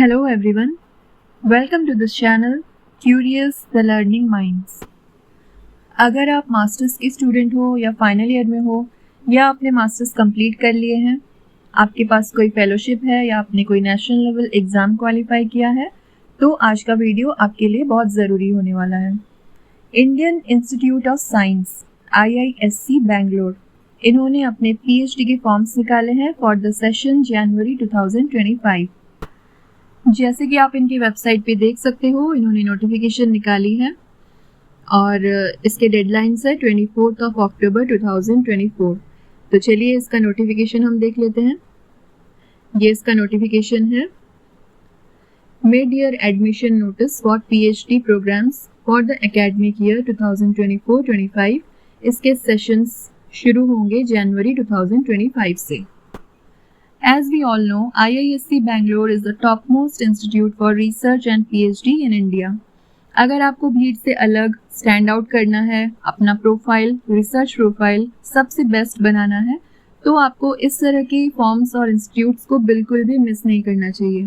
Hello everyone, welcome to this channel Curious the Learning Minds। अगर आप masters की student हो या फाइनल ईयर में हो या आपने मास्टर्स कंप्लीट कर लिए हैं, आपके पास कोई फेलोशिप है या आपने कोई नेशनल लेवल एग्ज़ाम क्वालिफाई किया है, तो आज का वीडियो आपके लिए बहुत ज़रूरी होने वाला है। Indian institute of science IISc Bangalore, इन्होंने अपने PhD के फॉर्म्स निकाले हैं फॉर द सेशन जनवरी 2025। जैसे कि आप इनकी वेबसाइट पे देख सकते हो, इन्होंने नोटिफिकेशन निकाली है और इसके डेडलाइंस है 24 अक्टूबर 2024। तो चलिए इसका नोटिफिकेशन हम देख लेते हैं। ये इसका नोटिफिकेशन है, mid year admission notice for PhD programs for the academic year 2024-25। इसके सेशंस शुरू होंगे जनवरी 2025 से। As we all know, IISc Bangalore is the topmost institute for research and PhD in India। अगर आपको भीड़ से अलग स्टैंड आउट करना है, अपना प्रोफाइल, रिसर्च प्रोफाइल सबसे बेस्ट बनाना है, तो आपको इस तरह के फॉर्म्स और इंस्टीट्यूट्स को बिल्कुल भी मिस नहीं करना चाहिए।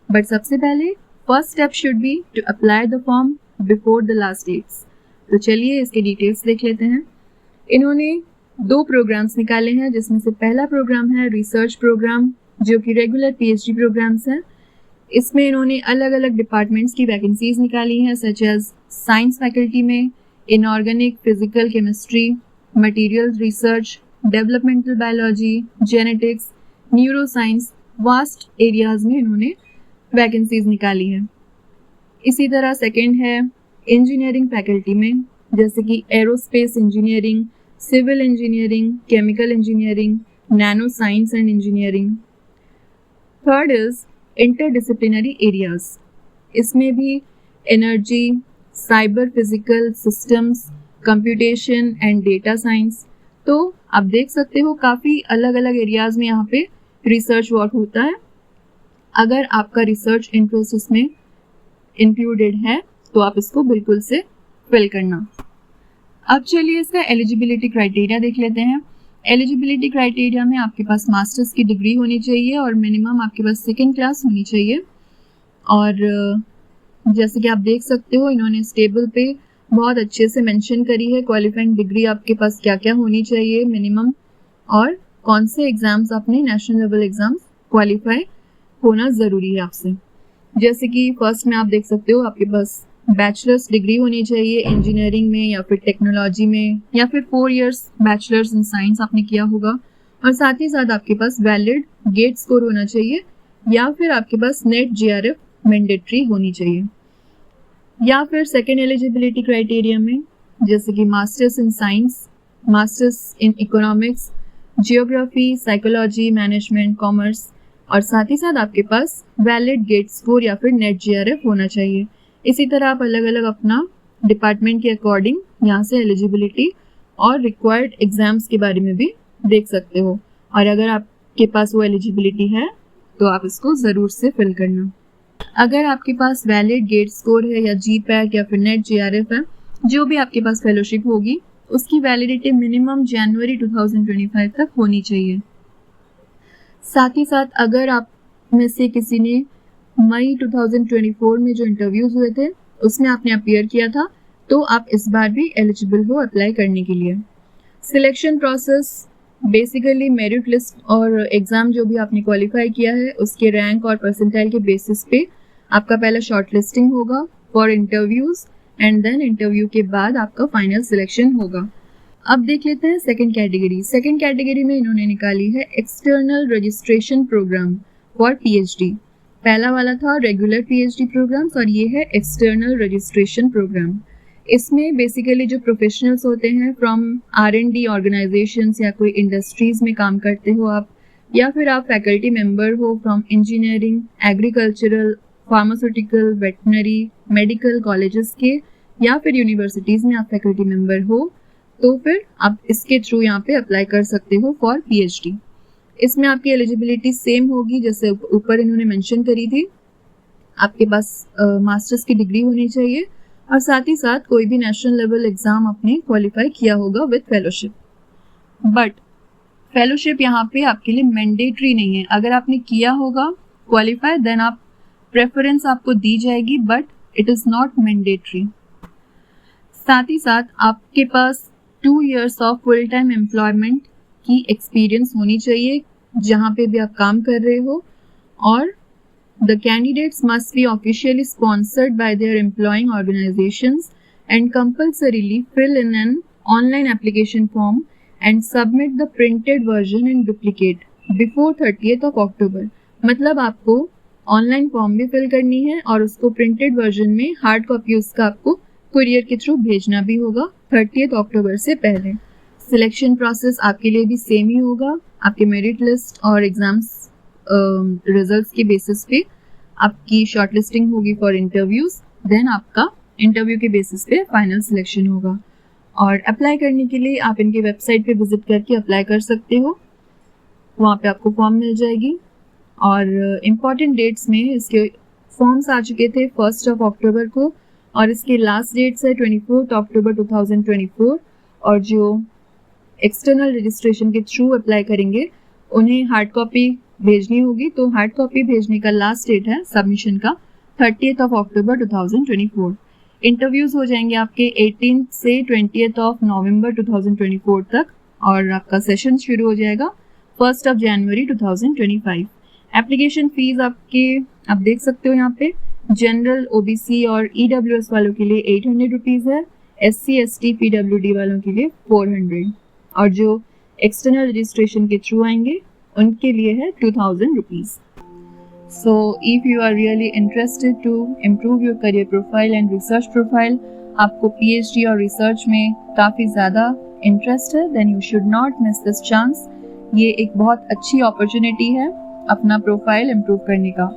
बट सबसे पहले first step should be to apply the form before the last dates. तो चलिए इसके डिटेल्स देख लेते हैं। इन्होंने 2 प्रोग्राम्स निकाले हैं, जिसमें से पहला प्रोग्राम है रिसर्च प्रोग्राम, जो कि रेगुलर PhD प्रोग्राम्स हैं। इसमें इन्होंने अलग अलग डिपार्टमेंट्स की वैकेंसीज निकाली हैं, सच एज साइंस फैकल्टी में inorganic physical chemistry, material research, developmental biology, genetics, neuro science, vast areas में इन्होंने वैकेंसीज निकाली हैं। इसी तरह सेकेंड है इंजीनियरिंग फैकल्टी में, जैसे कि aerospace engineering, civil engineering, chemical engineering, nano science and engineering. Third is interdisciplinary areas, इसमें भी energy, cyber physical systems, computation and data science. तो आप देख सकते हो काफ़ी अलग अलग एरियाज में यहाँ पे रिसर्च वर्क होता है। अगर आपका रिसर्च इंटरेस्ट इसमें इंक्लूडेड है तो आप इसको बिल्कुल से फिल करना। अब चलिए इसका एलिजिबिलिटी क्राइटेरिया देख लेते हैं। एलिजिबिलिटी क्राइटेरिया में आपके पास मास्टर्स की डिग्री होनी चाहिए और मिनिमम आपके पास 2nd क्लास होनी चाहिए। और जैसे कि आप देख सकते हो, इन्होंने स्टेबल पे बहुत अच्छे से मेंशन करी है क्वालिफाइंग डिग्री आपके पास क्या क्या होनी चाहिए मिनिमम, और कौन से एग्जाम्स आपने नेशनल लेवल एग्जाम्स क्वालिफाई होना ज़रूरी है आपसे। जैसे कि फर्स्ट में आप देख सकते हो, आपके पास बैचलर्स डिग्री होनी चाहिए इंजीनियरिंग में या फिर टेक्नोलॉजी में, या फिर 4 इयर्स बैचलर्स इन साइंस आपने किया होगा, और साथ ही साथ आपके पास वैलिड गेट स्कोर होना चाहिए, या फिर आपके पास नेट JRF मैंडेटरी होनी चाहिए। या फिर सेकेंड एलिजिबिलिटी क्राइटेरिया में जैसे कि masters in science, masters in economics, geography, psychology, management, commerce, और साथ ही साथ आपके पास वैलिड गेट स्कोर या फिर नेट JRF होना चाहिए। इसी तरह आप अलग अलग अपना डिपार्टमेंट के अकॉर्डिंग यहाँ से एलिजिबिलिटी और रिक्वायर्ड एग्जाम्स के बारे में भी देख सकते हो, और अगर आपके पास वो एलिजिबिलिटी है तो आप इसको ज़रूर से फिल करना। अगर आपके पास वैलिड गेट स्कोर है या GPAT या फिर नेट JRF है, जो भी आपके पास फेलोशिप होगी उसकी वैलिडिटी मिनिमम जनवरी 2025 तक होनी चाहिए। साथ ही साथ अगर आप में से किसी ने मई 2024 में जो इंटरव्यूज हुए थे उसमें आपने अपीयर किया था, तो आप इस बार भी एलिजिबल हो अप्लाई करने के लिए। Selection process basically merit list और एग्ज़ाम जो भी आपने क्वालिफाई किया है उसके रैंक और परसेंटाइल के बेसिस पे आपका पहला शॉर्ट लिस्टिंग होगा for interviews, and then interview के बाद आपका फाइनल सिलेक्शन होगा। अब देख लेते हैं सेकेंड कैटेगरी। सेकेंड कैटेगरी में इन्होंने निकाली है external registration program for PhD। पहला वाला था रेगुलर PhD प्रोग्राम्स और ये है एक्सटर्नल रजिस्ट्रेशन प्रोग्राम। इसमें बेसिकली जो प्रोफेशनल्स होते हैं फ्रॉम R&D ऑर्गेनाइजेशंस या कोई इंडस्ट्रीज़ में काम करते हो आप, या फिर आप फैकल्टी मेंबर हो from engineering, agricultural, pharmaceutical, veterinary, medical colleges के, या फिर यूनिवर्सिटीज़ में आप फैकल्टी मेंबर हो, तो फिर आप इसके थ्रू यहाँ पे अप्लाई कर सकते हो फॉर PhD। इसमें आपकी एलिजिबिलिटी सेम होगी जैसे ऊपर इन्होंने मेंशन करी थी। आपके पास मास्टर्स की डिग्री होनी चाहिए और साथ ही साथ कोई भी नेशनल लेवल एग्ज़ाम आपने क्वालिफाई किया होगा विद फेलोशिप। बट फेलोशिप यहाँ पे आपके लिए मैंडेटरी नहीं है। अगर आपने किया होगा क्वालिफाई, देन आप प्रेफरेंस आपको दी जाएगी but it is not mandatory. साथ ही साथ आपके पास 2 years of full time employment की एक्सपीरियंस होनी चाहिए जहाँ पे भी आप काम कर रहे हो, और the candidates must be officially sponsored by their employing organizations and compulsorily fill in an online application form and submit the printed version in duplicate before 30th of October। मतलब आपको ऑनलाइन फॉर्म भी fill करनी है और उसको printed version में hard copy उसका आपको कुरियर के थ्रू भेजना भी होगा 30th अक्टूबर से पहले। सिलेक्शन प्रोसेस आपके लिए भी सेम ही होगा। आपके मेरिट लिस्ट और एग्जाम्स रिजल्ट्स के बेसिस पे आपकी शॉर्टलिस्टिंग होगी फॉर इंटरव्यूज, देन आपका इंटरव्यू के बेसिस पे फाइनल सिलेक्शन होगा। और अप्लाई करने के लिए आप इनकी वेबसाइट पे विजिट करके अप्लाई कर सकते हो, वहाँ पे आपको फॉर्म मिल जाएगी। और इम्पॉर्टेंट डेट्स में इसके फॉर्म्स आ चुके थे 1 अक्टूबर को, और इसके लास्ट डेट्स है 24 अक्टूबर 2024। और जो एक्सटर्नल रजिस्ट्रेशन के थ्रू अप्लाई करेंगे उन्हें हार्ड कॉपी भेजनी होगी, तो हार्ड कॉपी भेजने का लास्ट डेट है सबमिशन का 30th अक्टूबर 2024। इंटरव्यूज हो जाएंगे आपके 18 से 20th नवंबर 2024 तक, और आपका सेशन शुरू हो जाएगा 1 जनवरी 2025। एप्लीकेशन फीस आपके आप देख सकते हो यहाँ पे, जनरल, ओबीसी और ईडब्ल्यूएस वालों के लिए 800 रुपीज़ है, SC ST PWD वालों के लिए 400, और जो एक्सटर्नल रजिस्ट्रेशन के थ्रू आएंगे उनके लिए है 2000 rupees. So if you are really interested to improve your career profile and research profile, आपको PhD और रिसर्च में काफ़ी ज़्यादा इंटरेस्ट है, then you should not miss this chance। ये एक बहुत अच्छी अपॉर्चुनिटी है अपना प्रोफाइल इम्प्रूव करने का।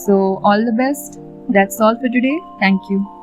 So all the best, that's all for today, thank you।